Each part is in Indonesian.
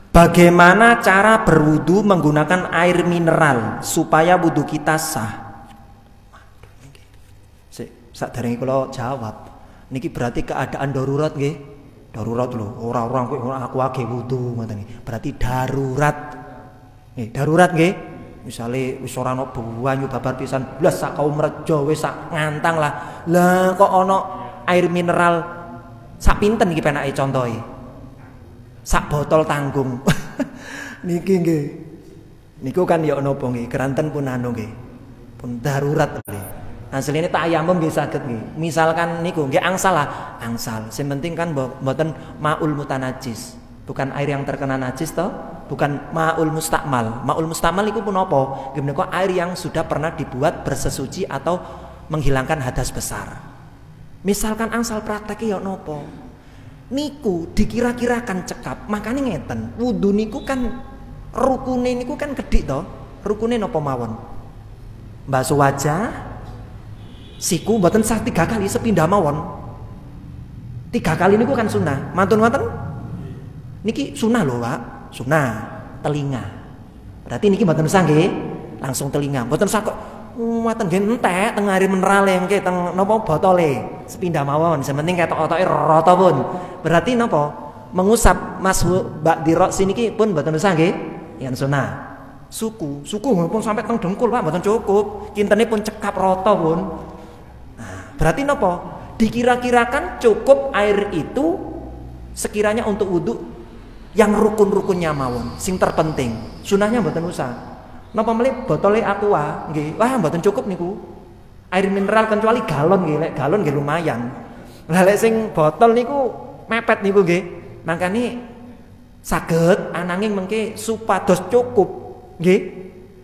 Bagaimana cara berwudu menggunakan air mineral supaya wudu kita sah? Saderenge kula jawab, niki berarti keadaan darurat nggih. Darurat lho, orang-orang aku age wudu ngoten nggih. Berarti darurat. Nggih, darurat nggih. Misale wis ora ana banyu babar pisan, blas sak kaum rejo wis sak ngantang lah. Lah kok ana air mineral sak pinten iki penake contohe? Sak botol tanggung. Niki nggih. Niku kan ya napa nggih, keranten pun anu nggih. Pun darurat nggih. Asline tayamum nggih saged nggih. Misalkan niku nggih angsal lah, angsal. Sing penting kan mboten maul mutanajis. Bukan air yang terkena najis toh, bukan maul mustakmal. Maul mustakmal iku pun apa? Nggih menika air yang sudah pernah dibuat bersesuci atau menghilangkan hadas besar. Misalkan angsal praktek ya napa? Niku dikira-kirakan cekap, makanya ngeten. Wudu niku kan rukune niku kan gedhi to. Rukune napa mawon? Mbasuh wajah, siku mboten sah 3 kali sepindah mawon. 3 kali niku kan sunah. Mantun ngoten? Niki sunah lho, Pak. Sunah. Telinga. Berarti niki mboten usah nggih, langsung telinga. Mboten usah kok ngoten nggih entek teng air mineral nggih teng napa botole. Sepindah mawon, sementing ketok-ketoke rata pun. Berarti napa? Mengusap mashu ba'di ra'si niki pun mboten usah nggih, yen sunah. Suku pun sampai teng dengkul Pak, mboten cukup. Kintene pun cekap rata pun. Nah, berarti napa? Dikira-kirakan cukup air itu sekiranya untuk wudu yang rukun-rukunnya mawon, sing terpenting. Sunahnya mboten usah. Napa melih botole aqua nggih. Wah, mboten cukup niku. Air mineral kecuali galon nggih, lek galon nggih lumayan. Lah lek sing botol niku mepet niku nggih. Mangkane saged ananging mengke supados cukup nggih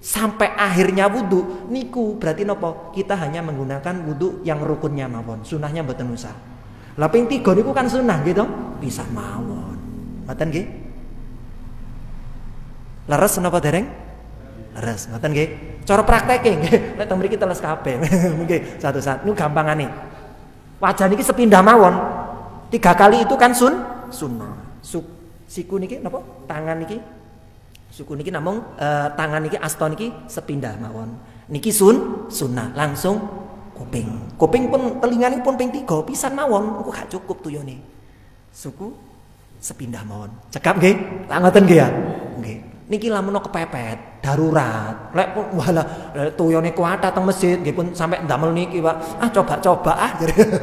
sampai akhirnya wudu niku berarti napa? Kita hanya menggunakan wudu yang rukunnya mawon. Sunahnya mboten usah. Lah ping 3 niku kan sunah nggih to? Pisan mawon. Ngoten nggih. Leres napa dereng? Leres, ngoten nggih. Cara prakteke nggih, nek teng mriki teles kabeh. Nggih, satu-satu niku gampangane. Wajah niki sepindah mawon. 3 kali itu kan sunnah. Siku niki napa? Tangan niki. Suku niki namung tangan niki asta niki sepindah mawon. Niki sunnah, langsung kuping. Kuping pun telingane pun ping 3 pisan mawon, engko gak cukup tuyone. Suku sepindah mawon. Cekap nggih? Tak ngoten nggih ya? Nggih. Niki lamun kepepet, darurat. Lek pun walah tuyone kuatha teng masjid nggih pun sampai ndamel niki, Pak. Coba-coba jadi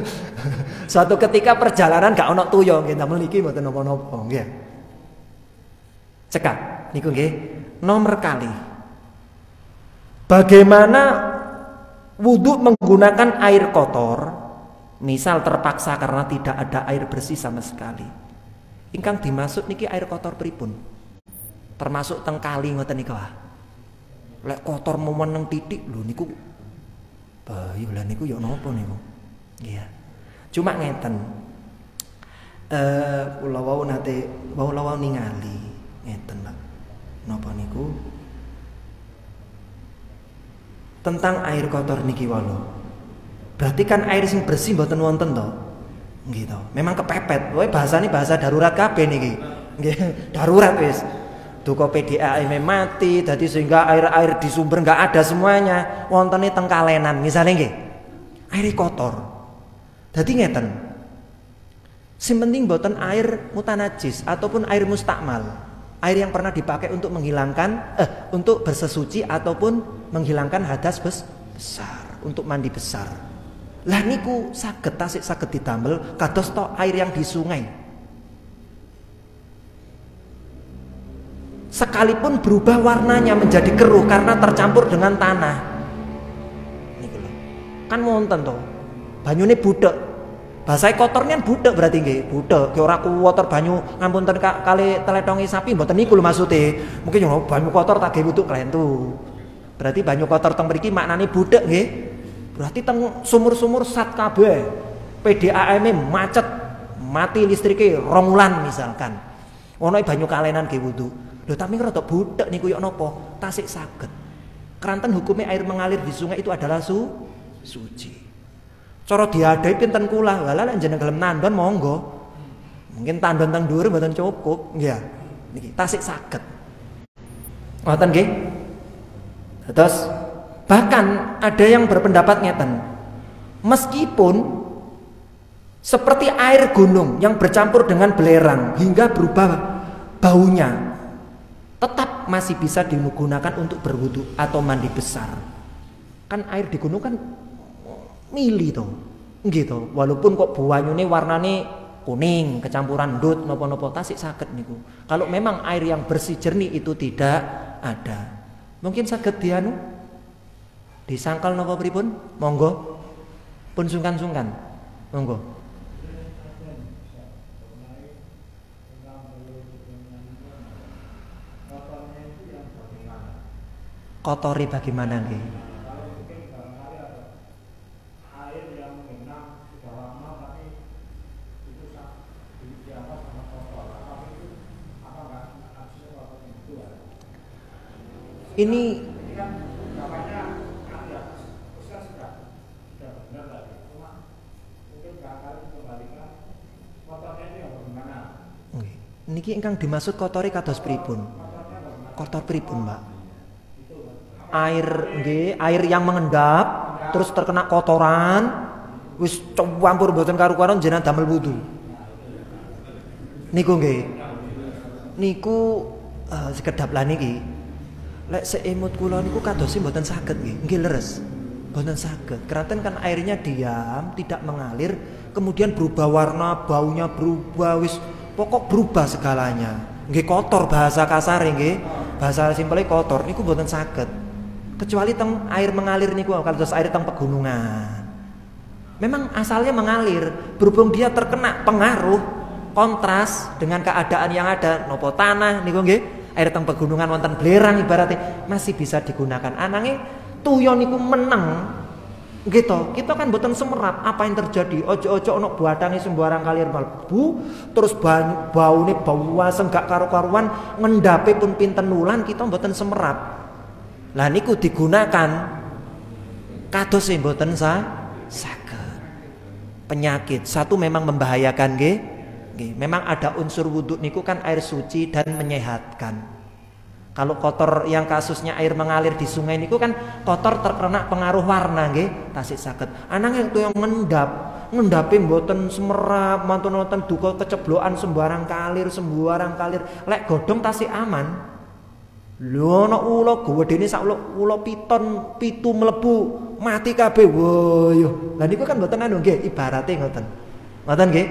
suatu ketika perjalanan gak ono tuyo nggih ndamel niki mboten napa-napa nggih. Cekap niku nggih. Nomor kali. Bagaimana wudu menggunakan air kotor? Misal terpaksa karena tidak ada air bersih sama sekali. Ingkang dimaksud niki air kotor pripun? Termasuk teng kali ngoten niku. Lek kotor memeneng titik lho niku bayi lah niku ya napa niku. Nggih. Cuma ngeten. Kula wau nate wau ningali ngeten, Pak. Napa niku? Tentang air kotor niki wae. Berarti kan air sing bersih mboten wonten to. Nggih to. Memang kepepet. Wae bahasane bahasa darurat kabeh niki. Nggih, darurat wis. Duka PDAM mati, jadi sehingga air-air di sumber nggak ada semuanya. Wontene teng kalenan, misalnya nggih, air kotor. Jadi ngeten, sing penting boten air mutanajis ataupun air mustakmal, air yang pernah dipakai untuk menghilangkan, untuk bersesuci ataupun menghilangkan hadas besar, untuk mandi besar. Lah niku saged tasik saged didamel kados to air yang di sungai. Sekalipun berubah warnanya menjadi keruh karena tercampur dengan tanah. Niku lho. Kan wonten to. Banyune budhek. Bahasa kotornya budhek berarti nggih, budhek. Ki ora kuwater banyu ngapunten kali tletongi sapi mboten niku lho maksude. Mungkin yo banyu kotor tak gawe wudu klentu. Berarti banyu kotor teng mriki maknane budhek nggih. Berarti teng sumur-sumur sat kabeh. PDAM macet, mati listrike 2 wulan misalkan. Ono banyu kalenan gawe wudu. Lho tapi rada budhek niku yo napa? Tasik saged. Keranten hukumnya air mengalir di sungai itu adalah suci. Cara diadai pinten kula, lha lek jeneng gelem nandon monggo. Mungkin tandon teng dhuwur mboten cukup, nggih. Niki tasih saged. Ngoten nggih. Terus bahkan ada yang berpendapat ngeten. Meskipun seperti air gunung yang bercampur dengan belerang hingga berubah baunya, tetap masih bisa digunakan untuk berwudu atau mandi besar. Kan air di gunung kan mili to. Gitu. Walaupun kok banyune warnane kuning, kecampuran ndut napa-napa tasik saged niku. Kalau memang air yang bersih jernih itu tidak ada. Mungkin saged dianu disangkal napa pripun? Monggo. Pun sungkan-sungkan. Monggo. Kotori bagaimana nggih? Ini niki ingkang dimaksud kotori kados pripun? Kotor pripun, Mbak? Air nggih, air yang mengendap terus terkena kotoran wis campur mboten karu-karuan jenengan damel wudu. Niku nggih. Niku sekedap lah niki. Lek seemut kula niku kadosi mboten saged nggih. Nggih leres. Mboten saged. Keraten kan airnya diam, tidak mengalir, kemudian berubah warna, baunya berubah, wis pokok berubah segalanya. Nggih kotor bahasa kasar nggih. Bahasa simpelnya kotor niku mboten saged. Kecuali teng air mengalir niku kados air teng pegunungan. Memang asalnya mengalir, berhubung dia terkena pengaruh kontras dengan keadaan yang ada nopo tanah niku nggih, air teng pegunungan wonten belerang ibaratnya masih bisa digunakan. Ananging tuyo niku meneng gitu. Kita kan boten semerap apa yang terjadi. Ojo-ojo ono buatange sembarang kalir mlebu terus baune bau asem gak karu-karuan ngendape pun pinten wulan kita boten semerap. Lah niku digunakan kados sing mboten saged. Penyakit satu memang membahayakan nggih. Memang ada unsur wudhu niku kan air suci dan menyehatkan. Kalau kotor yang kasusnya air mengalir di sungai niku kan kotor terkena pengaruh warna nggih, tasik saged. Ananging itu yang ngendape mboten semerap, mantun-mantun duka keceblokan sembarang kalir. Lek godhong tasik aman. Lho ana ula gedene sak ula piton 7 mlebu mati kabeh. Woyo. Lah niku kan mboten anu nggih, ibarate ngoten. Ngoten nggih?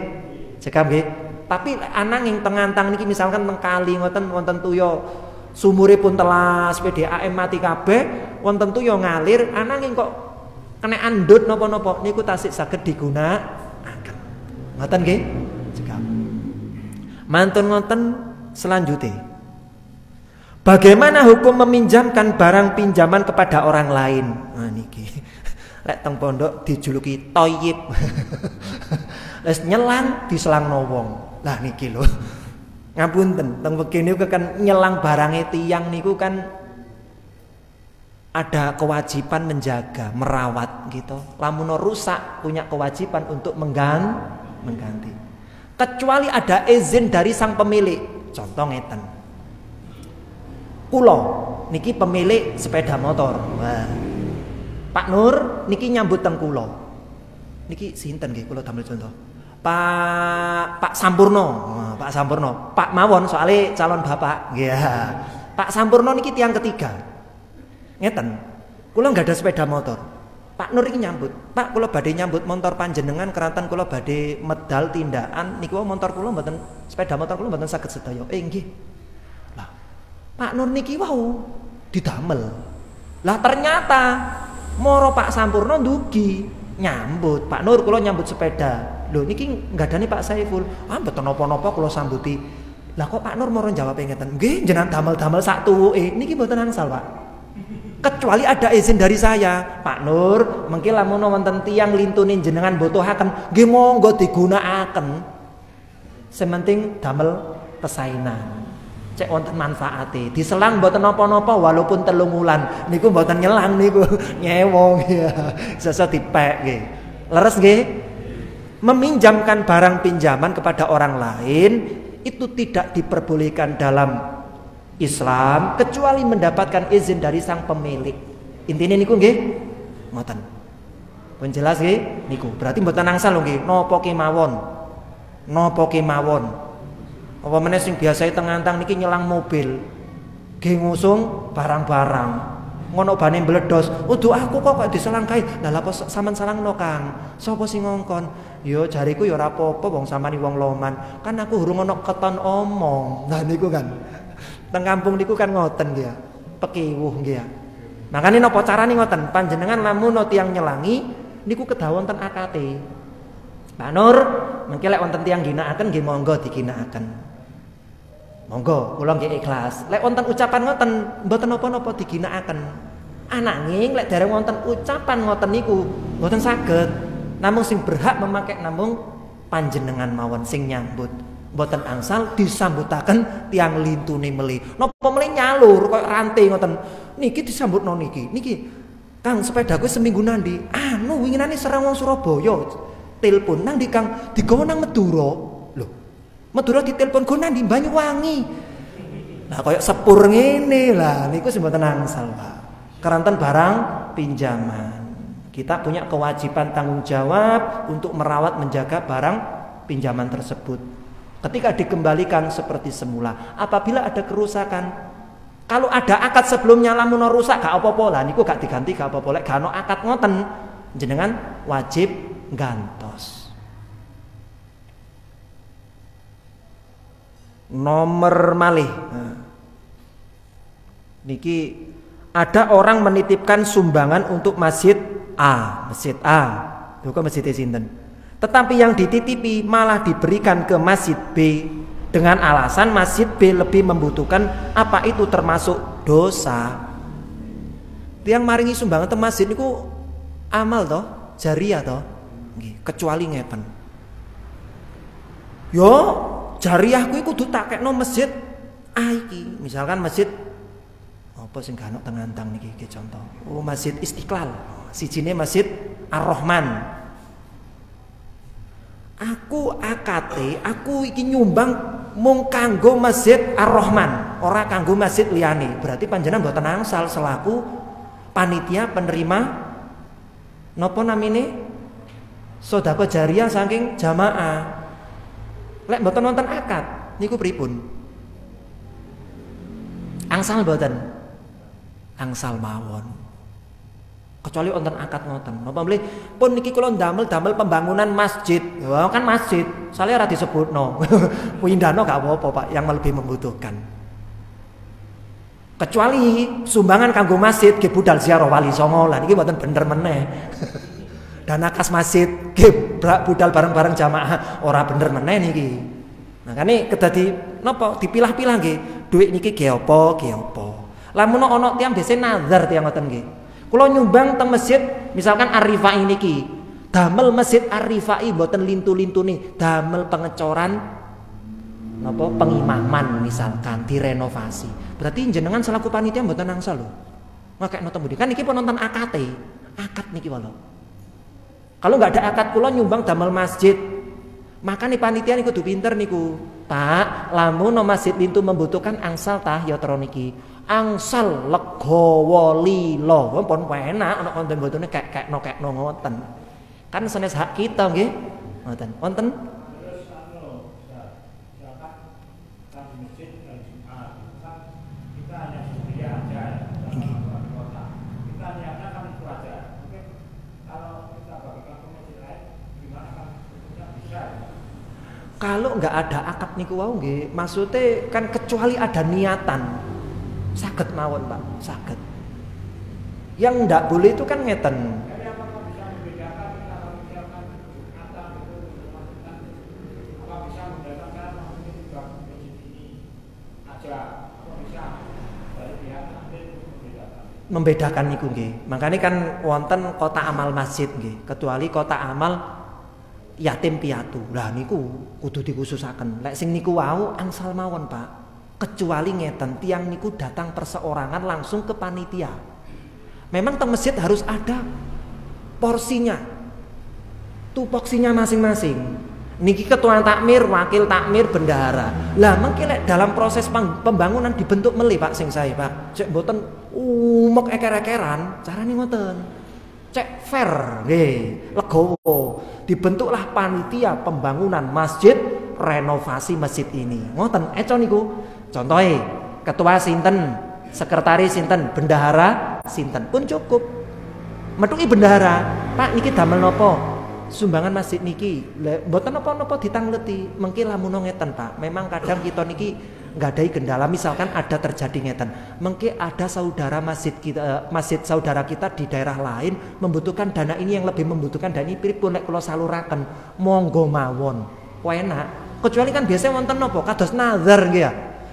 Cekap nggih. Tapi ananging tengantang niki misalkan teng kali ngoten wonten tuya sumure pun telas PDAM mati kabeh, wonten tuya ngalir ananging kok kena andut napa-napa niku tasik saged digunakaken. Ngoten nggih? Cekap. Mantun ngoten selanjutnya. Bagaimana hukum meminjamkan barang pinjaman kepada orang lain? Nah niki. Lek teng pondok dijuluki toyib. Les nyelang diselangno wong. Lah niki lho. Ngapunten, teng begini kan nyelang barangnya tiyang niku kan ada kewajiban menjaga, merawat gitu. Lamun rusak punya kewajiban untuk mengganti. Kecuali ada izin dari sang pemilik. Contoh ngeten. Kulo niki pemilik sepeda motor. Wah. Pak Nur niki nyambut teng kulo. Niki sinten nggih kula damel contoh. Pak Sampurno. Nah, Pak Sampurno. Pak mawon soalnya calon bapak. Nggih. Yeah. Pak Sampurno niki tiang ketiga. Ngeten. Kula enggak ada sepeda motor. Pak Nur iki nyambut. Pak kula badhe nyambut motor panjenengan keranten kula badhe medal tindakan niku motor kula mboten sepeda motor kula mboten saged sedaya. Nggih. Pak Nur niki wau didamel. Lah ternyata moro Pak Sampurno ndugi nyambut. Pak Nur kula nyambut sepeda. Lho niki nggadani Pak Saiful. Ah mboten napa-napa kula sambuti. Lah kok Pak Nur moro jawab ngeten. Nggih jenengan damel-damel sak tuwuke. Niki mboten angsal, Pak. Kecuali ada izin dari saya. Pak Nur, mengki lamun wonten tiyang lintunin jenengan butuhaken, nggih monggo digunakaken. Sementing damel pesainan. Cek wonten manfaate. Diselang mboten napa-napa walaupun 3 wulan. Niku mboten nyelang niku, nyewong ya. Sesa dipek nggih. Leres nggih? Meminjamkan barang pinjaman kepada orang lain itu tidak diperbolehkan dalam Islam kecuali mendapatkan izin dari sang pemilik. Intine niku nggih ngoten. Pun jelas nggih niku. Berarti mboten angsal lho nggih, napa kemawon. Napa kemawon. Apa meneh sing biasa tengantang niki nyelang mobil. Nggih ngusung barang-barang. Ngono bane mbledos, "Udu aku kok diselangkai." Lah apa sampean salangno, Kang? Sapa sing ngongkon? Yo jariku yo ora apa-apa wong sampean wong loman. Kan aku urung ono keton omong. Nah niku kan. Teng kampung niku kan ngoten nggih ya. Pekiwuh nggih ya. Makane napa carane ngoten? Panjenengan lamun tiyang nyelangi niku kedah wonten akate. Pak Nur, mengki lek wonten tiyang ginakaken nggih monggo diginakaken. Monggo, kula nggih ikhlas. Lek wonten ucapan ngoten, mboten napa-napa diginakaken. Ananging lek dereng wonten ucapan ngoten niku, mboten saged. Namung sing berhak memakai namung panjenengan mawon sing nyambut. Mboten angsal disambutaken tiyang lintune meli. Napa meli nyalur koyo rantai ngoten. Niki disambutno niki. Niki Kang, sepedaku seminggu nandi. Anu winginane serang wong Surabaya. Telepon nang di Kang, digawa nang Madura. Madura ditelepon go nang di Banyuwangi. Nah koyo sepur ngene lah niku sing mboten angsal, Pak. Keranten barang pinjaman. Kita punya kewajiban tanggung jawab untuk merawat menjaga barang pinjaman tersebut. Ketika dikembalikan seperti semula. Apabila ada kerusakan, kalau ada akad sebelumnya lamun rusak gak apa-apa lah niku gak diganti gak apa-apa. Lek gak ono akad ngoten jenengan wajib gantos. Nomor malih. Niki ada orang menitipkan sumbangan untuk masjid A, bukan masjid sinten. Tetapi yang dititipi malah diberikan ke masjid B dengan alasan masjid B lebih membutuhkan. Apa itu termasuk dosa? Tiang maringi sumbangan ke masjid niku amal toh, jariah toh. Kecuali ngeten. Yo jariahku iku kudu tak kekno masjid A iki. Misalkan masjid apa sing gak ono tengantang niki contoh. Oh, Masjid Istiqlal. Sijine Masjid Ar-Rahman. Aku AKT, aku iki nyumbang mung kanggo Masjid Ar-Rahman, ora kanggo masjid liyane. Berarti panjenengan mboten angsal selaku panitia penerima napa namine? Sedekah jariah saking jamaah. Lek mboten wonten akad niku pripun? Angsal mboten? Angsal mawon. Kecuali wonten akad ngoten. Napa mlih pun niki kula ndamel pembangunan masjid. Wah, kan masjid. Sale ora disebutno. Windano gak apa-apa, Pak, yang lebih membutuhkan. Kecuali sumbangan kanggo masjid nggih budal ziarah Wali Songo. Lah niki mboten bener meneh. Dana kas masjid nggih budal bareng-bareng jamaah ora bener meneh niki. Makane kedadi napa dipilah-pilah nggih. Duit niki ge apa, ge apa. Lamun ana tiyang dese nazar tiyang ngoten nggih. Kula nyumbang teng masjid misalkan Ar-Rifai niki. Damel masjid Ar-Rifai mboten lintu-lintune, damel pengecoran napa pengimaman misalkan direnovasi. Berarti jenengan selaku panitia mboten angsal lho. Ngakekno tembudi. Kan niki nonton AKT. Akad niki walau. Kalau nggak ada akad kula nyumbang damel masjid. Maka nih panitia niku kudu pinter niku. Pak, lamun no masjid lintu membutuhkan angsal tah ya troniki. Angsal legowo lilo. Pun enak ana konten botone kekno ngoten. Kan sanes hak kita nggih. Ngoten. Wonten kalau nggak ada akad niku wau nggih, maksudnya kan kecuali ada niatan. Saged mawon, Pak, saged. Yang ndak boleh itu kan ngeten. Membedakan niku nggih. Makanya kan wonten kota amal masjid nggih, kecuali kota amal yatim piatu. Lah niku kudu dikhususaken. Lek sing niku wau angsal mawon, Pak. Kecuali ngeten, tiang niku datang perseorangan langsung ke panitia. Memang teng masjid harus ada porsinya. Tupoksinya masing-masing. Niki ketua takmir, wakil takmir, bendahara. Lah mengki lek dalam proses pembangunan dibentuk melih Pak sing saya Pak. Cek mboten umek eker-ekeran, carane ngoten. Cek fair nggih, legowo. Dibentuklah panitia pembangunan masjid, renovasi masjid ini. Ngoten, eco niku. Contohe, ketua sinten, sekretaris sinten, bendahara sinten pun cukup. Metuki bendahara, Pak niki damel nopo? Sumbangan masjid niki. Mboten napa-napa ditangleti. Mengki lamun ngeten, Pak. Memang kadang kita niki nggadahi kendala, misalkan ada terjadi ngeten. Mengki ada saudara masjid kita, masjid saudara kita di daerah lain membutuhkan dana ini yang lebih membutuhkan dana ini pripun nek kula saluraken. Monggo mawon. Enak. Kecuali kan biasanya wonten napa? Kados nazar nggih ya.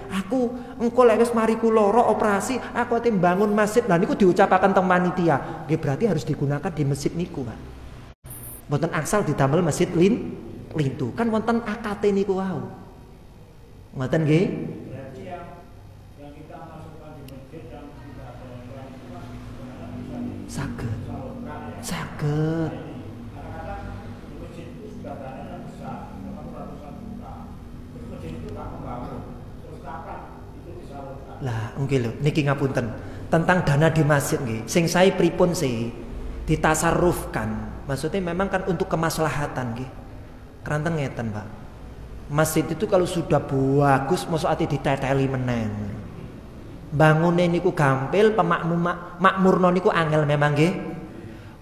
Aku engko lek wis mari kula operasi, aku ate bangun masjid. Lah niku diucapaken teng panitia. Nggih berarti harus digunakan di masjid niku, Pak. Wonten angsal didamel masjid lintu. Kan wonten AKT niku wau. Ngoten nggih? Berarti yang kita masukkan di masjid yang tidak ada yang saged. Saged. Kadang-kadang di masjid itu sudah dananya besar, ratusan juta. Terus masjid itu tak membangun. Terus kapan itu disalurkan? Lah, nggih lho, niki ngapunten. Tentang dana di masjid nggih. Sing saya pripun sih ditasarrufkan. Maksudnya memang kan untuk kemaslahatan nggih. Keranten ngeten, Pak. Masjid itu kalau sudah bagus mosok ati diteteli meneng. Bangune niku gampil, makmurno niku angel memang nggih.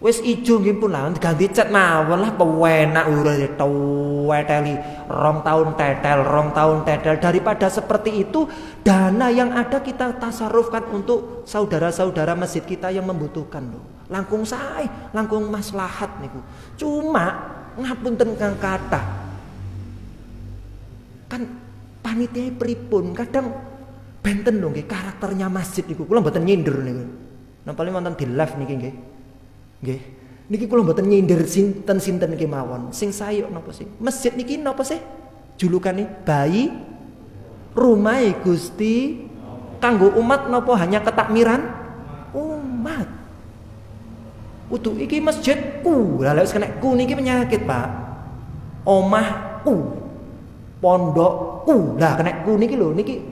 Wis ijo nggih pun lah ganti cat mawon lah pewenak urip teteli 2 tahun tetel daripada seperti itu dana yang ada kita tasarrufkan untuk saudara-saudara masjid kita yang membutuhkan loh. Langkung sae, langkung maslahat niku. Cuma ngapunten kang kathah. Kan panitia pripun kadang benten lho nggih karakternya masjid niku. Kula mboten nyindir niku. Napa wonten di live niki nggih. Nggih. Niki kula mboten nyindir sinten-sinten niki mawon. Sing sayo napa sih? Masjid niki napa sih? Julukane bayi rumahe Gusti kanggo umat napa hanya ketakmiran umat. Utuh iki masjidku. Lah lek kena ku niki penyakit, Pak. Omahku. Pondokku. Lah kena ku niki lho niki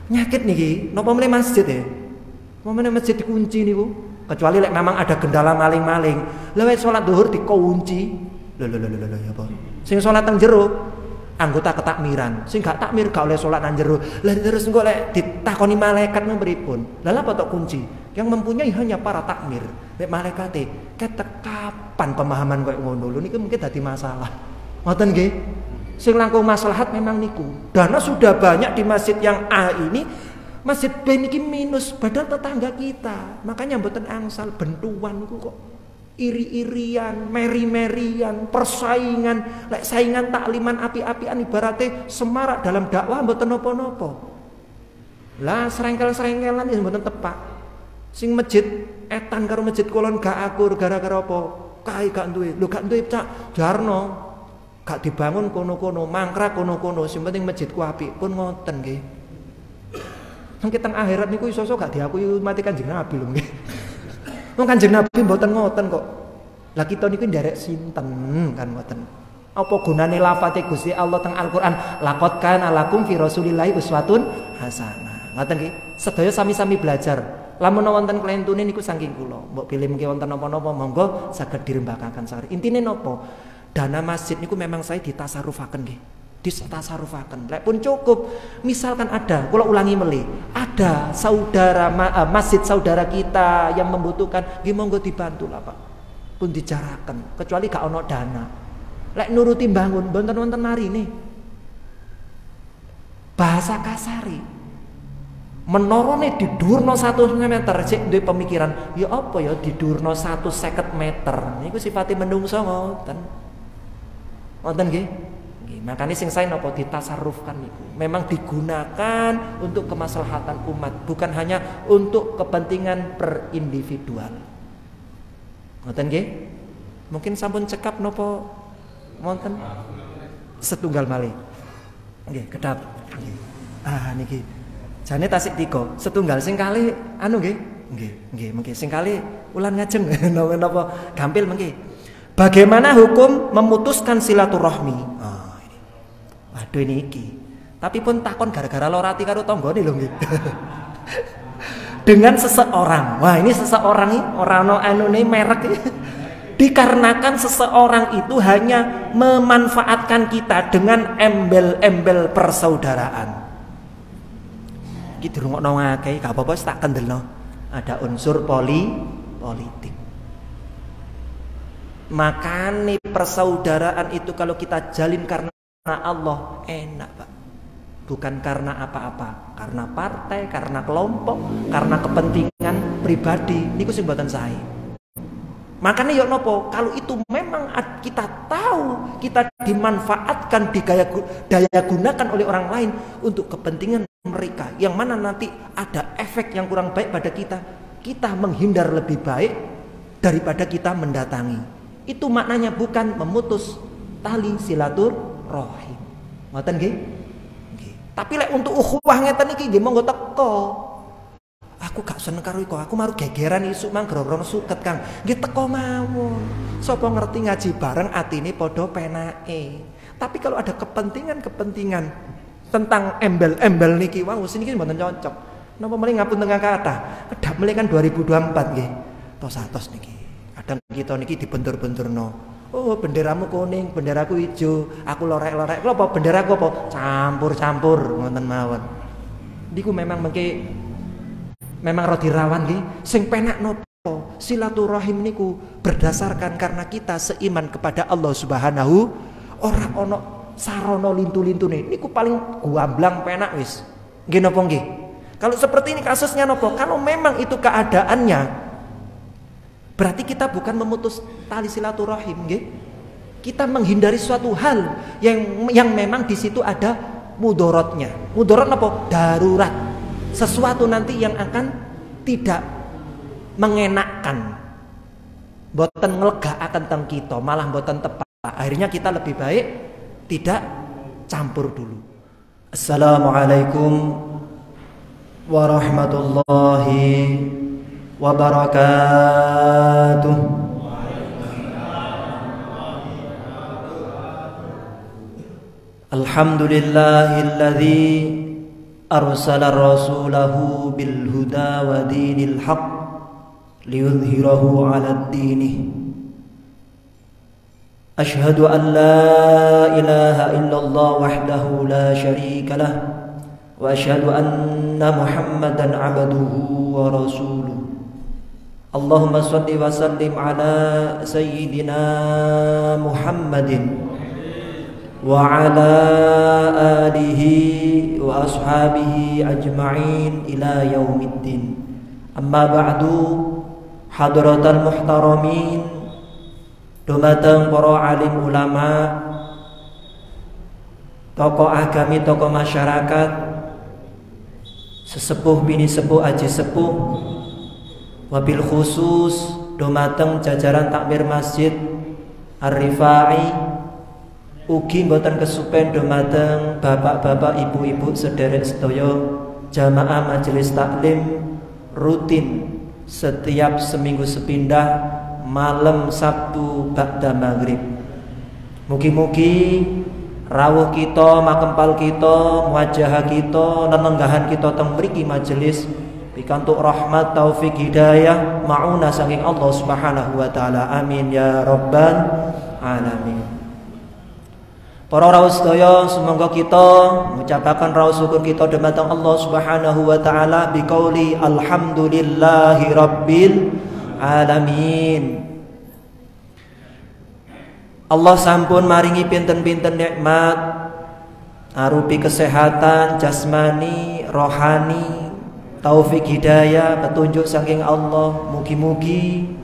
penyakit niki. Napa meneh masjid ya? Napa meneh masjid dikunci niku? Kecuali lek memang ada gendala maling-maling. Lah wis salat zuhur dikunci. Lho ya apa? Sing salat teng jero anggota ketakmiran. Sing gak takmir gak oleh salat nang jero. Lah terus engko lek ditakoni malaikat pripun? Lah apa tok kunci? Yang mempunyai hanya para takmir. Nek malaikate ketek kapan pemahaman koyo ngono lho niki mungkin dadi masalah. Ngoten nggih? Sing langkung maslahat memang niku. Dana sudah banyak di masjid yang A ini. Masjid B niki minus padahal tetangga kita. Makanya mboten angsal bentuan niku kok iri-irian, meri-merian, persaingan, lek saingan takliman api-apian ibaratnya semarak dalam dakwah mboten napa-napa. Lah serengkel-serengkelan ya mboten tepak. Sing masjid etan karo masjid kulon gak akur gara-gara apa? Kae gak duwe. Lho gak duwe Cak Jarno. Gak dibangun kono-kono, mangkrak kono-kono, sing penting masjidku apik pun ngoten nggih. Nang teng akhirat niku iso-iso gak diakui mati Kanjeng Nabi lho nggih. Wong Kanjeng Nabi mboten ngoten kok. Lah kita niku nderek sinten kan ngoten. Apa gunane lafate Gusti Allah teng Al-Qur'an? Laqad kana lakum fi Rasulillahi uswatun hasanah. Ngoten nggih. Sedaya sami-sami belajar. Lamun wonten klentune niku saking kula. Mbok pilih mengki wonten napa-napa monggo saged dirembakaken sari. Intine napa? Dana masjid niku memang saya ditasarrufaken nggih. Ditasarrufaken. Lek pun cukup. Misalkan ada, kula ulangi melih, ada saudara masjid saudara kita yang membutuhkan, nggih monggo dibantu lah Pak. Pun dijaraken, kecuali gak ono dana. Lek nuruti bangun wonten marine. Bahasa kasari. Menorone didurno 1 meter, cek duwe pemikiran, ya apa ya didurno 150 meter. Niku sifate menungso ngoten. Ngoten nggih. Nggih, makane sing sae napa ditasarrufkan niku. Memang digunakan untuk kemaslahatan umat, bukan hanya untuk kepentingan per individual. Ngoten nggih? Mungkin sampun cekap napa wonten setunggal malih. Nggih, kedap. Ah niki. Jane tasik 3, setunggal sing kalih anu nggih. Nggih, mengki sing kalih ulan ngajeng napa gampil mengki. Bagaimana hukum memutuskan silaturahmi? Aduh niki. Tapi pun takon gara-gara lorati karo tanggane lho nggih. Dengan seseorang. Wah, ini seseorang ini ora ono anune merek. Dikarenakan seseorang itu hanya memanfaatkan kita dengan embel-embel persaudaraan. Iki dirungokno ngakeh, gak apa-apa wis tak kendelno. Ada unsur politik. Makanya persaudaraan itu kalau kita jalin karena Allah enak, Pak. Bukan karena apa-apa, karena partai, karena kelompok, karena kepentingan pribadi. Niku sing mboten sae. Makanya yo nopo, kalau itu memang kita tahu kita dimanfaatkan, daya gunakan oleh orang lain untuk kepentingan mereka, yang mana nanti ada efek yang kurang baik pada kita menghindar lebih baik daripada kita mendatangi. Itu maknanya bukan memutus tali silaturahim. Ngoten nggih? Tapi lek untuk ukhuwah ngeten iki nggih monggo teko. Aku gak seneng karo iku, aku maru gegeran isuk mang grogro suket Kang. Nggih teko mawon. Sapa ngerti ngaji bareng atine padha penake. Tapi kalau ada kepentingan tentang embel-embel niki wau niki mboten cocok. Napa mrene ngapun tengah kata. Kedap mrene kan 2024 nggih. Tos-atos niki. Kadang kita niki dibentur-benturno. Oh, benderamu kuning, benderaku hijau, aku lorek-lorek. Lho apa benderaku apa? Campur-campur ngoten mawon. Niku memang mengke memang rada rawan nggih. Sing penak nopo? Silaturahim niku berdasarkan karena kita seiman kepada Allah Subhanahu, ora ono sarana lintu-lintune. Niku paling guamblang penak wis. Nggih napa nggih? Kalau seperti ini kasusnya nopo? Kalau memang itu keadaannya, berarti kita bukan memutus tali silaturahim, nggih. Kita menghindari suatu hal yang memang di situ ada mudorotnya. Mudorot apa? Darurat. Sesuatu nanti yang akan tidak mengenakkan. Boten nglegakaken teng kita, malah boten tepat. Akhirnya kita lebih baik tidak campur dulu. Assalamualaikum warahmatullahi wabarakatuh. Alhamdulillahilladzi arsala rasulahu bil huda wa dinil haq liyudhhirahu 'alad dini. Ashhadu an la ilaha illallah wahdahu la syarika lah wa ashhadu anna Muhammadan 'abduhu wa rasuluh. Allahumma shalli wa sallim ala sayyidina Muhammadin wa ala alihi wa ashabihi ajma'in ila yaumiddin. Amma ba'du, hadratal muhtaramin, dumateng para alim ulama, tokoh agami, tokoh masyarakat, sesepuh bini sepuh aji sepuh, wabil khusus dumateng jajaran takmir masjid Ar-Rifai, ugi mboten kesupen dumateng bapak-bapak, ibu-ibu sederek sedaya jamaah majelis taklim rutin setiap seminggu sepindah malam Sabtu ba'da maghrib. Mugi-mugi rawuh kita, makempal kita, muajahah kita, nenenggahan kita teng mriki majelis pikantuk rahmat, taufik, hidayah, mauna saking Allah Subhanahu wa taala. Amin ya rabbal alamin. Para rawuh sedaya, semoga kita mengucapkan rawuh syukur kita dumateng Allah Subhanahu wa taala biqauli alhamdulillahi rabbil alamin. Allah sampun maringi pinten-pinten nikmat arupi kesehatan jasmani, rohani, taufik hidayah, petunjuk saking Allah. Mugi-mugi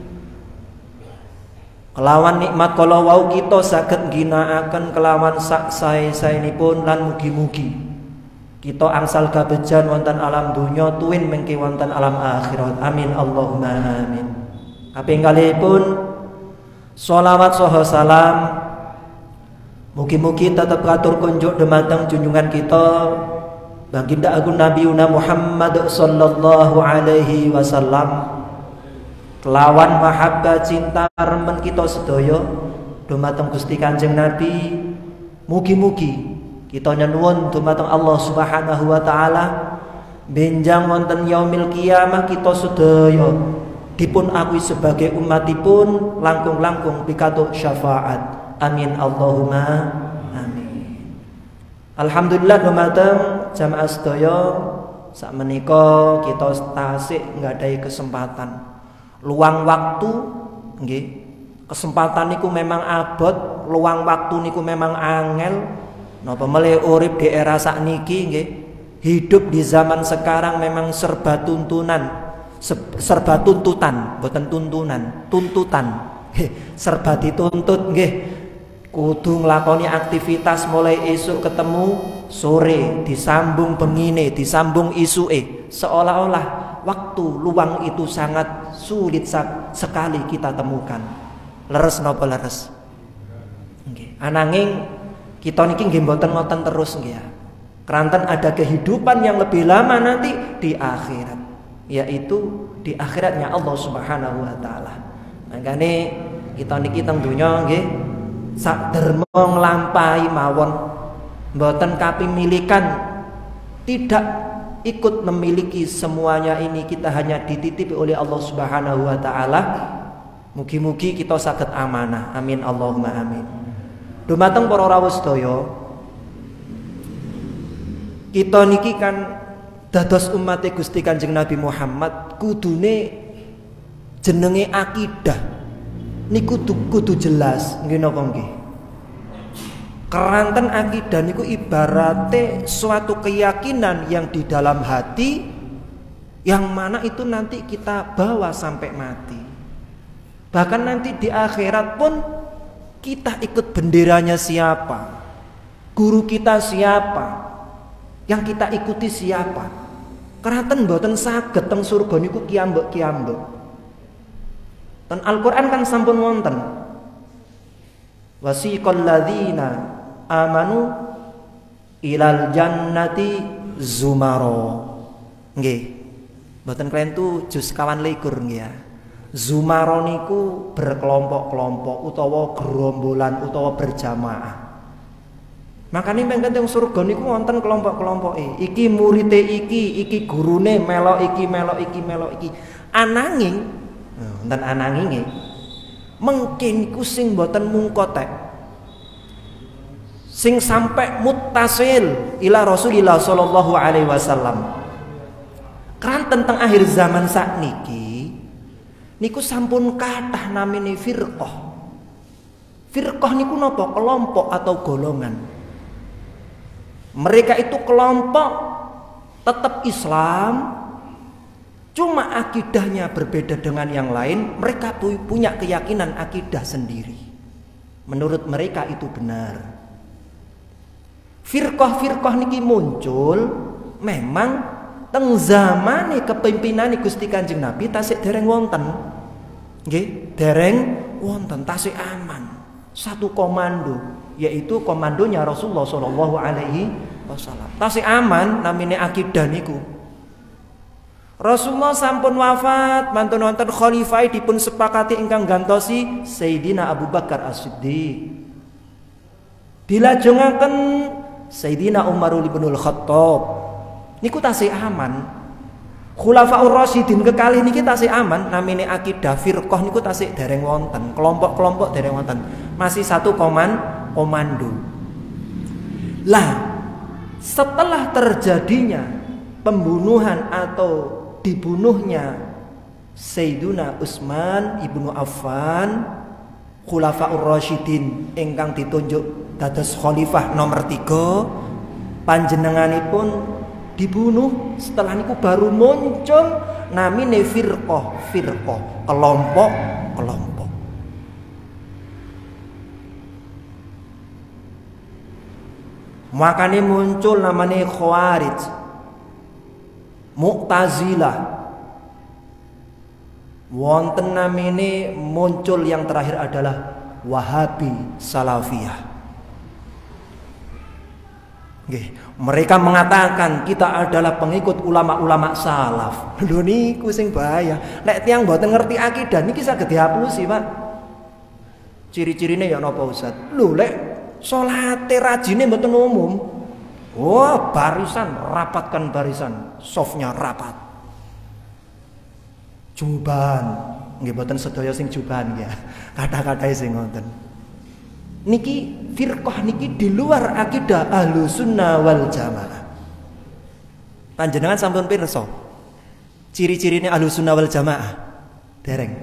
kelawan nikmat kala wau kita saged ngginakaken kelawan sak sae-saenipun, lan mugi-mugi kita angsal gabejan wonten alam dunya tuwin mengke wonten alam akhirat. Amin Allahumma amin. Kaping kalihipun sholawat saha salam mugi-mugi tetep katur kunjuk dumateng junjungan kita baginda agung Nabiuna Muhammad sallallahu alaihi wasallam. Kelawan mahabbah cinta remen kita sedaya dumateng Gusti Kanjeng Nabi, mugi-mugi Kita nyuwun dumateng Allah Subhanahu wa taala benjang wonten yaumil qiyamah kita sedaya dipun akui sebagai umatipun langkung-langkung pikantuk syafaat. Amin Allahumma amin. Alhamdulillah dumateng jamaah sedaya sakmenika kita tasik nggadahi kesempatan luang waktu nggih. Kesempatan niku memang abot, luang waktu niku memang angel. Napa melih urip di era sakniki nggih. Hidup di zaman sekarang memang serba tuntunan, serba tuntutan, boten tuntunan, tuntutan. Serba dituntut nggih. Kudu nglakoni aktivitas mulai esuk ketemu sore, disambung bengine, disambung isuke. Seolah-olah waktu luang itu sangat sulit sekali kita temukan. Leres napa leres? Nggih. Ananging kita niki nggih mboten ngoten terus nggih ya. Keranten ada kehidupan yang lebih lama nanti di akhirat, yaitu di akhiratnya Allah Subhanahu wa taala. Makane kita niki teng donya nggih sak derma nglampahi mawon mboten kapimilikan, tidak ikut memiliki semuanya ini, kita hanya dititipi oleh Allah Subhanahu wa taala. Mugi-mugi kita saged amanah. Amin Allahumma amin. Dumateng para rawuh sedaya, kita niki kan dados umat Gusti Kanjeng Nabi Muhammad kudune jenenge akidah niku kudu jelas nggih napa nggih. Keranten akidah niku ibarate suatu keyakinan yang di dalam hati yang mana itu nanti kita bawa sampai mati. Bahkan nanti di akhirat pun kita ikut benderanya siapa, guru kita siapa, yang kita ikuti siapa. Keranten mboten saged teng surga niku kiambek-kiambek. Dan Al-Qur'an kan sampun wonten. Wasiqal ladzina amanu ilal jannati zumaro. Nggih. Mboten klentu jus kawan likur nggih ya. Zumaro niku berkelompok-kelompok utawa gerombolan utawa berjamaah. Makanya mengken teng surga niku wonten kelompok-kelompoke. Iki murite iki gurune melok iki, melok iki, melok iki. Ananging wonten ananginge mungkin iku sing mboten mungkotek. Sing sampai muttasil ila Rasulillah sallallahu alaihi wasallam. Keranten teng akhir zaman sakniki niku sampun kathah namine firqah. Firqah niku napa? Kelompok atau golongan. Mereka itu kelompok tetap Islam, cuma akidahnya berbeda dengan yang lain. Mereka punya keyakinan akidah sendiri. Menurut mereka itu benar. Firqah-firqah niki muncul memang teng zamane kepimpinan Gusti Kanjeng Nabi tasik dereng wonten. Nggih, dereng wonten, tasik aman. Satu komando, yaitu komandonya Rasulullah sallallahu alaihi wasallam. Tasik aman namine akidah niku. Rasulullah sampun wafat, mantun wonten khalifah dipun sepakati ingkang gantosi Sayyidina Abu Bakar As-Siddiq. Dilajengaken Sayyidina Umar bin Khattab. Niku tasih aman. Khulafaur Rasyidin kekalih niki tasih aman. Namine akidah firqah niku tasih dereng wonten. Kelompok-kelompok dereng wonten. Masih satu komando. Lah, setelah terjadinya pembunuhan atau dibunuhnya Sayyiduna Utsman ibnu Affan, Khulafaur Rasyidin ingkang ditunjuk dados khalifah nomor 3, panjenenganipun dibunuh. Setelah niku baru muncul namine firqah, kelompok. Makanya muncul namanya Khawarij, Mu'tazilah. Wonten namine muncul yang terakhir adalah Wahabi Salafiyah. Mereka mengatakan kita adalah pengikut ulama-ulama salaf. Lho niku sing bahaya. Nek tiyang mboten ngerti akidah niki saged dihapusi, Pak. Ciri-cirine ya napa Ustaz? Lho lek salate rajine mboten umum. Oh, barisan, rapatkan barisan, softnya rapat. Juban, nggih boten sedaya sing juban ya. Kata-kata sing ngoten. Niki firqah niki di luar akidah Ahlussunnah wal Jamaah. Panjenengan sampun pirsa ciri-cirine Ahlussunnah wal Jamaah? Dereng.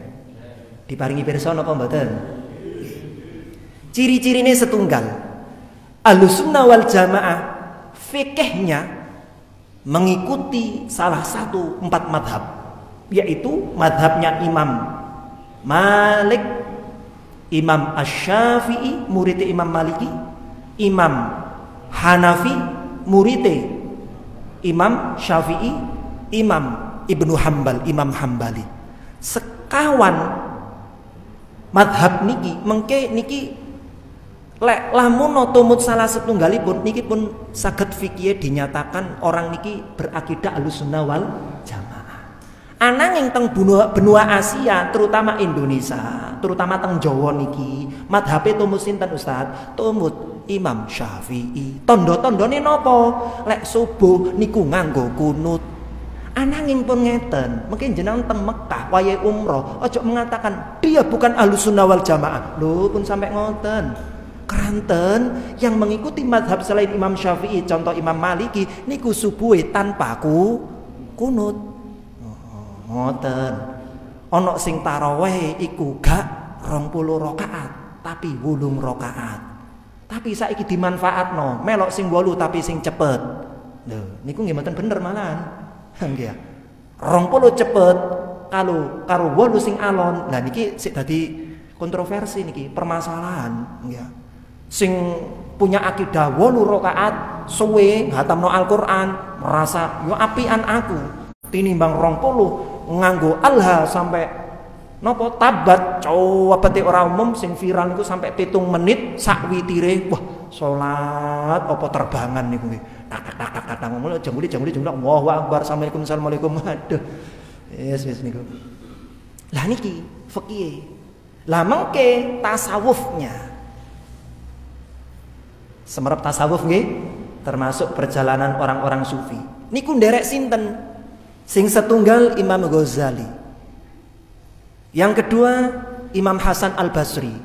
Diparingi pirsa napa mboten? Ciri-cirine setunggal. Ahlussunnah wal Jamaah fikihnya mengikuti salah satu 4 madhab, yaitu madhabnya Imam Malik, Imam Asy-Syafi'i, muridnya Imam Maliki, Imam Hanafi, muridnya Imam Syafi'i, Imam Ibnu Hambal, Imam Hambali. Sekawan madhab niki mengke niki lek lamun tumut salah setunggalipun niki pun saged fikih dinyatakan orang niki berakidah Ahlussunnah wal Jamaah. Ananging teng benua Asia, terutama Indonesia, terutama teng Jawa niki, madhabe tumut sinten Ustaz? Tumut Imam Syafi'i. Tondo-tondone napa? Lek subuh niku nganggo kunut. Ananging pun ngeten, mungkin jenengan teng Mekah wayahe umroh, ojo mengatakan dia bukan Ahlussunnah wal Jamaah. Lho pun sampai ngoten. Keranten yang mengikuti madhab selain Imam Syafi'i, contoh Imam Maliki, niku subuhe tanpa kunut. Ngoten. Ana sing tarawih iku gak 20 rakaat, tapi 8 rakaat. Tapi saiki dimanfaatno, melok sing 8 tapi sing cepet. Lho, niku nggih mboten bener malahan. Nggih. 20 cepet karo 8 sing alon. Lah niki sik dadi kontroversi niki, permasalahan, nggih. Sing punya akidah 8 rakaat suwe hatamno Al-Qur'an merasa yo apian aku tinimbang 20 nganggo alha sampai napa tabat cowapete ora umum sing viral niku sampai 7 menit sak witire. Wah, salat apa terbangan niku nggih. Tak ngono jembuli Allahu Akbar, assalamualaikum. Aduh. Yes niku. Lah niki fikih. Lah mengke tasawufnya. Semerap tasawuf nggih termasuk perjalanan orang-orang sufi. Niku nderek sinten? Sing setunggal Imam Ghazali. Yang kedua Imam Hasan Al-Basri.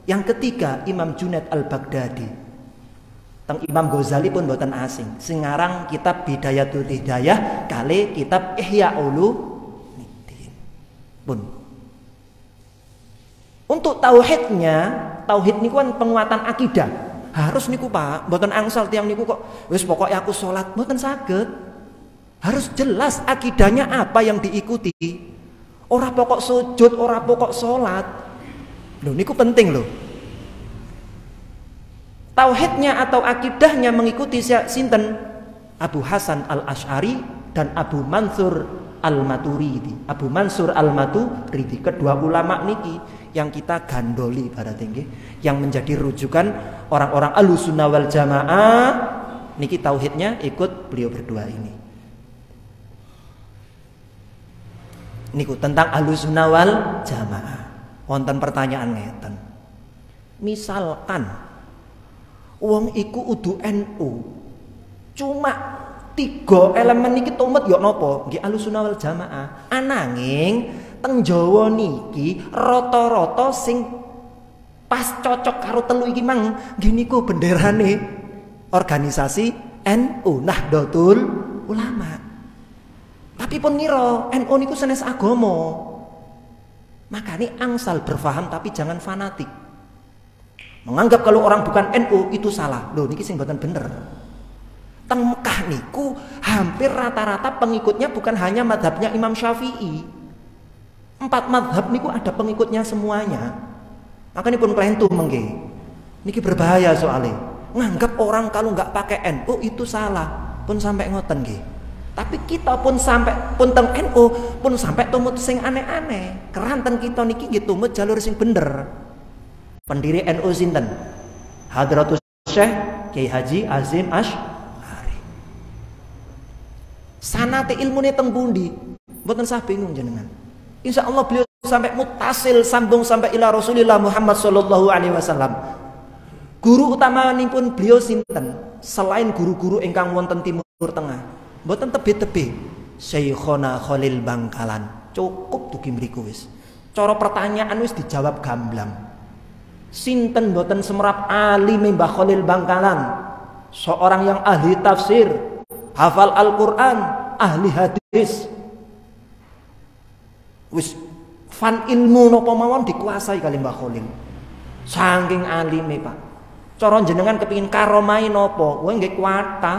Yang ketiga Imam Junaid Al-Baghdadi. Teng Imam Ghazali pun boten asing. Sing ngarang kitab Bidayatul Hidayah kali kitab Ihya Ulumuddin. Pun. Untuk tauhidnya, tauhid niku kan penguatan akidah. Harus niku Pak, mboten angsal tiang niku kok wis pokoke aku salat, mboten saged. Harus jelas akidahnya apa yang diikuti. Ora pokok sujud, ora pokok salat. Lho niku penting lho. Tauhidnya atau akidahnya mengikuti sinten? Abu Hasan Al-Asy'ari dan Abu Mansur Al-Maturidi. Abu Mansur Al-Maturidi, kedua ulama niki yang kita gandoli pada tinggi, yang menjadi rujukan orang-orang Ahlussunnah wal Jamaah niki tauhidnya ikut beliau berdua ini. Niku tentang Ahlussunnah wal Jamaah. Wonten pertanyaan ngeten. Misalkan wong iku udu NU, cuma 3 elemen niki tumet yo napa? Nggih Ahlussunnah wal Jamaah. Ananging teng Jawa niki rata-rata sing pas cocok karo telu iki mang nggih niku benderane organisasi NU, Nahdlatul Ulama. Tapi pun ngira NU niku sanes agama. Makanya angsal berfaham tapi jangan fanatik. Menganggap kalau orang bukan NU itu salah. Loh niki sing mboten bener. Teng Mekah niku hampir rata-rata pengikutnya bukan hanya madhabnya Imam Syafi'i. 4 madhab niku ada pengikutnya semuanya. Makanya pun kelentu mengke. Niki berbahaya soalnya. Nganggap orang kalau nggak pakai NU itu salah. Pun sampai ngoten nggih. Tapi kita pun sampai pun teng NU pun sampai tumut sing aneh-aneh. Keranten kita niki nggih tumut jalur sing bener. Pendiri NU sinten? Hadratus Syekh Kiai Haji Azim Asy'ari. Sanate ilmune teng pundi? Mboten sah bingung jenengan. Insyaallah beliau sampai mutasil sambung sampai ila Rasulillah Muhammad sallallahu alaihi wasallam. Guru utamanipun beliau sinten? Selain guru-guru ingkang wonten Timur Tengah, mboten tebih-tebih. Syekhona Khalil Bangkalan. Cukup dugi mriku wis. Cara pertanyaan wis dijawab gamblang. Sinten mboten semerap alim Mbah Khalil Bangkalan? Seorang yang ahli tafsir, hafal Al-Qur'an, ahli hadis. Wis fan ilmu napa mawon dikuasai kali Mbah Khalil. Saking alime, Pak. Cara jenengan kepingin karomai napa? Kowe nggih kuatah.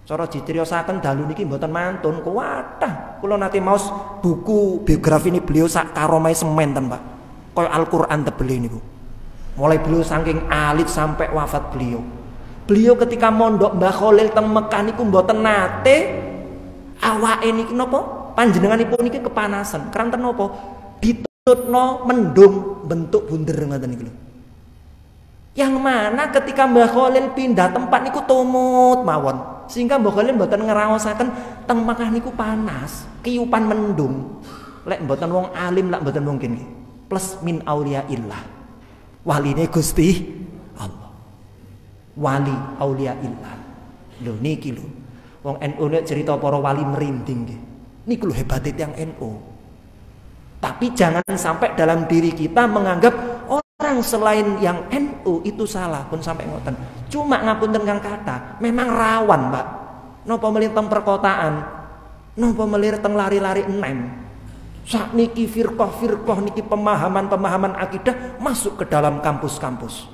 Cara dicriosaken dalu niki mboten mantun, kuatah. Kula nate maos buku biografi ini beliau sak karomai semen ten, Pak. Kaya Al-Qur'an tebel niku. Mulai beliau saking alit sampai wafat beliau. Beliau ketika mondok Mbah Khalil teng Mekah niku mboten nate awake niki napa? Panjenenganipun niki kepanasan. Keranten napa? Ditutno mendung bentuk bunder ngoten niku lho. Yang mana ketika Mbah Khalil pindah tempat niku tumut mawon. Sehingga Mbah Khalil mboten ngeraosaken teng Mekah niku panas, kiyupan mendung. Lek mboten wong alim lak mboten mungkin nggih. Plus min auliyaillah. Waline Gusti Allah. Wali auliyaillah. Lho niki lho. Wong NU nek cerita para wali merinding nggih. Niku lho hebate tiyang NU. Tapi jangan sampai dalam diri kita menganggap orang selain yang NU itu salah pun sampai ngoten. Cuma ngapunten kang kata, memang rawan, Pak. Napa melih teng perkotaan, napa melih teng lari-lari enem. Sakniki firqah-firqah niki pemahaman-pemahaman akidah masuk ke dalam kampus-kampus.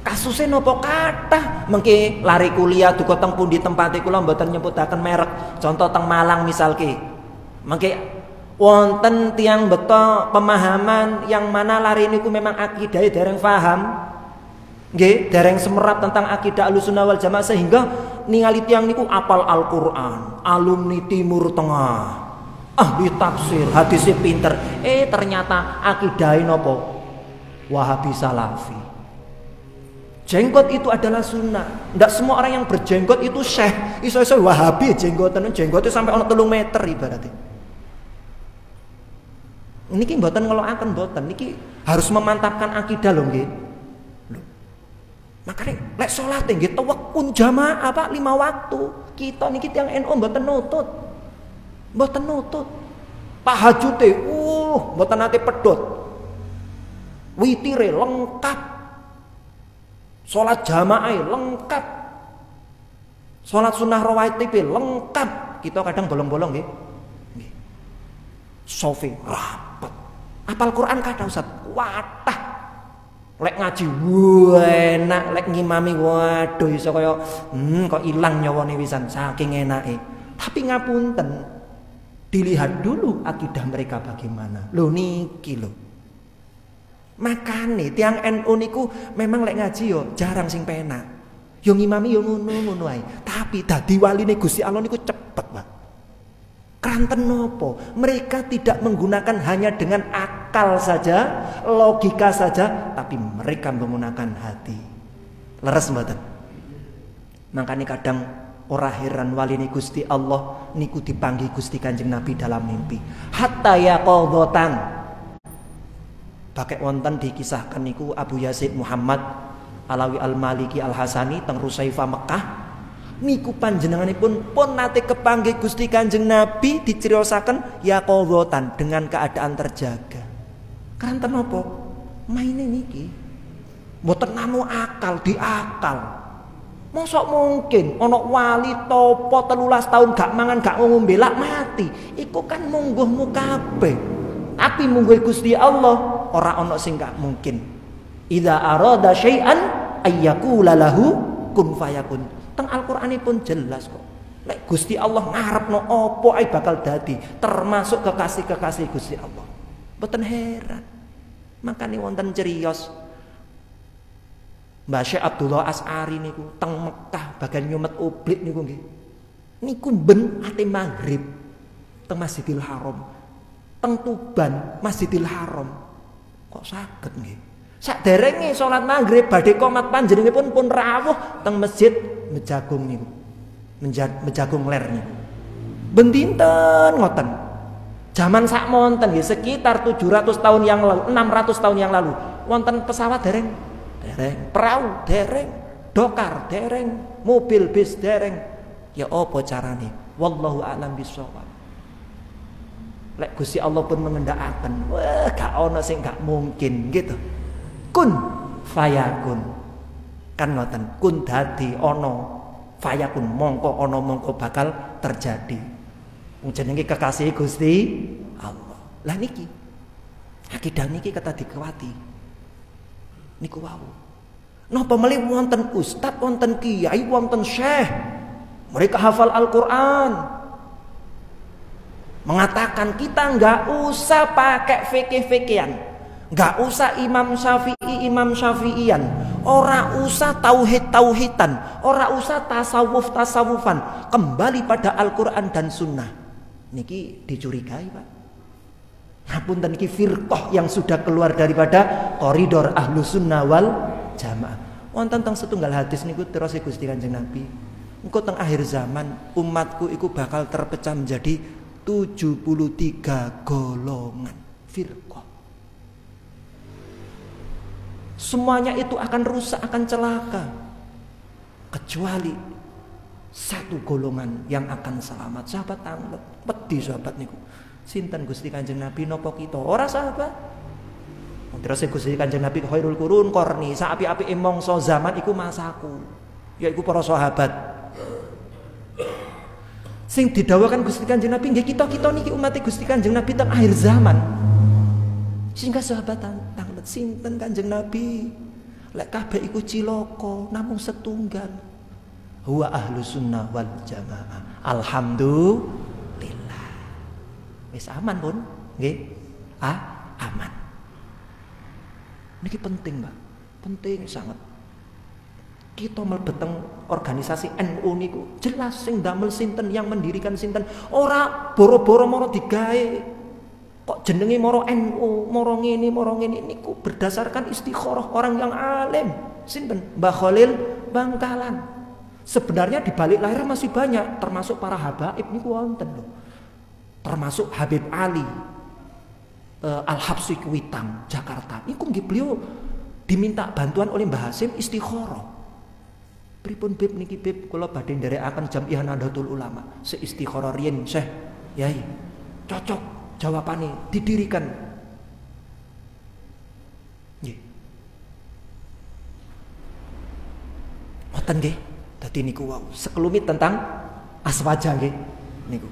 Kasusnya nopo kata mengki lari kuliah duka teng pundi tempate kula mboten nyebutaken merek. Contoh teng Malang misalke. Mengki wonten tiang beto pemahaman yang mana lari niku memang akidah dereng paham. Nggih, dereng semerap tentang akidah Ahlussunnah wal Jamaah sehingga ningali tiang niku apal Al-Qur'an, alumni Timur Tengah. Ahli tafsir, hadisnya pinter. Ternyata akidahé nopo? Wahabi Salafi. Jenggot itu adalah sunnah. Tidak semua orang yang berjenggot itu syekh. Iso-iso Wahabi jenggotnya sampai ono 3 meter ibaratnya. Niki mboten ngelokaken mboten. Niki harus memantapkan akidah lho nggih. Makanya lek salat nggih tawakun jamaah Pak 5 waktu. Kita niki tiyang NU mboten nutut. Mboten nutut. Tahajute mboten nate pedhot. Witire lengkap. Salat jamaah lengkap. Salat sunnah rawatib lengkap. Kita kadang bolong-bolong nggih. Nggih. Sofi rapat. Apal Quran kada Ustaz. Watah. Lek ngaji enak, lek ngimami waduh iso kaya kok ilang nyawane wisan saking enake. Tapi ngapunten. Dilihat dulu akidah mereka bagaimana. Lho niki lho. Makane tiang NU niku memang lek ngaji yo jarang sing penak. Yo ngimami yo ngono-ngono ae. Tapi dadi waline Gusti Allah niku cepet, Pak. Kranten nopo? Mereka tidak menggunakan hanya dengan akal saja, logika saja, tapi mereka menggunakan hati. Leres mboten? Makane kadang ora heran waline Gusti Allah niku dipanggih Gusti Kanjeng Nabi dalam mimpi. Hatta yaqadhatan. Pakai wonten dikisahkan niku Abu Yazid Muhammad Alawi Al-Maliki Al-Hasani teng Rusaifah Mekah niku panjenenganipun pun nate kepanggih Gusti Kanjeng Nabi diciriosaken yaqadhatan dengan keadaan terjaga. Kanten apa? Maine niki mboten nanu akal diakal. Mosok mungkin ana wali topo 13 tahun gak mangan gak ngombe lak mati. Iku kan mungguhmu kabeh. Tapi mungguh Gusti Allah ora ana sing gak mungkin. Idza arada syai'an ayyaqula lahu kun fayakun. Teng Al-Qur'anipun jelas kok. Lek Gusti Allah ngarepno apa ae bakal dadi, termasuk kekasih-kekasih Gusti Allah. Mboten heran. Makane wonten criyos Mbah Syekh Abdullah As'ari niku teng Mekah bagian nyumet oblik niku nggih. Niku ben ate maghrib teng Masjidil Haram. Teng Tuban Masjidil Haram. Kok saged nggih? Saderenge salat maghrib badhe qomat panjenenganipun pun rawuh teng masjid Mejagung niku. Mejagung ler niku. Ben dinten ngoten. Zaman sak monten nggih sekitar 700 tahun yang lalu, 600 tahun yang lalu, wonten pesawat dereng, perahu dereng, dokar dereng, mobil bis dereng. Ya apa carane? Wallahu a'lam bishawab. Lek Gusti Allah pun mengendakaken, wah gak ono sing gak mungkin gitu. Kun fayakun. Kan ngoten, kun dadi ono, fayakun mongko ono mongko bakal terjadi. Jenenge kekasih Gusti Allah. Lah niki akidah niki kata dikuati. Niku wau. Napa melih wonten ustaz, wonten kiai, wonten syekh. Mereka hafal Al-Qur'an. Mengatakan kita enggak usah pakai fikih-fikihan. Enggak usah Imam Syafi'i, Imam Syafi'ian. Ora usah tauhid-tauhidan, ora usah tasawuf-tasawufan. Kembali pada Al-Qur'an dan Sunnah. Niki dicurigai, Pak. Ngapunten niki firqah yang sudah keluar daripada koridor Ahlus Sunnah wal Jamaah. Wonten teng setunggal hadis niku terus Gusti Kanjeng Nabi. Engko teng akhir zaman umatku iku bakal terpecah menjadi 73 golongan firqah. Semuanya itu akan rusak, akan celaka. Kecuali satu golongan yang akan selamat. Sahabat tanglet, pedih sahabat niku. Sinten Gusti Kanjeng Nabi nopo kita? Ora sahabat. Terus Gusti Kanjeng Nabi khairul qurun qarni, saapi-apike mangsa zaman iku masaku. Yaiku para sahabat. Sing didhawuhaken Gusti Kanjeng Nabi nggih kita-kita niki umat Gusti Kanjeng Nabi teng akhir zaman. Sehingga sahabat tanglet sinten Kanjeng Nabi? Lek kabeh iku cilaka namung setunggal. Huwa Ahlus Sunnah wal Jamaah. Alhamdulillah. Wis aman pun, nggih? Aman. Niki penting, Mbak. Penting sangat. Kita mlebet teng organisasi NU niku jelas sing damel sinten, yang mendirikan sinten. Ora boro-boro moro digawe. Kok jenenge moro NU, moro ngene niku berdasarkan istikharah orang yang alim. Sinten? Mbah Khalil Bangkalan. Sebenarnya di balik layar masih banyak, termasuk para habaib niku wonten lho. Termasuk Habib Ali Al-Habsyi Kuitang, Jakarta. Niku nggih beliau diminta bantuan oleh Mbah Hasim istikharah. Pripun Bib niki Bib kula badhe nderekaken Jamiah Nahdlatul Ulama. Seistikharah riyen Syekh Yai. Cocok jawabane didirikan. Nggih. Ngoten nggih. Dadi niku wau sekelumit tentang aswaja nggih niku.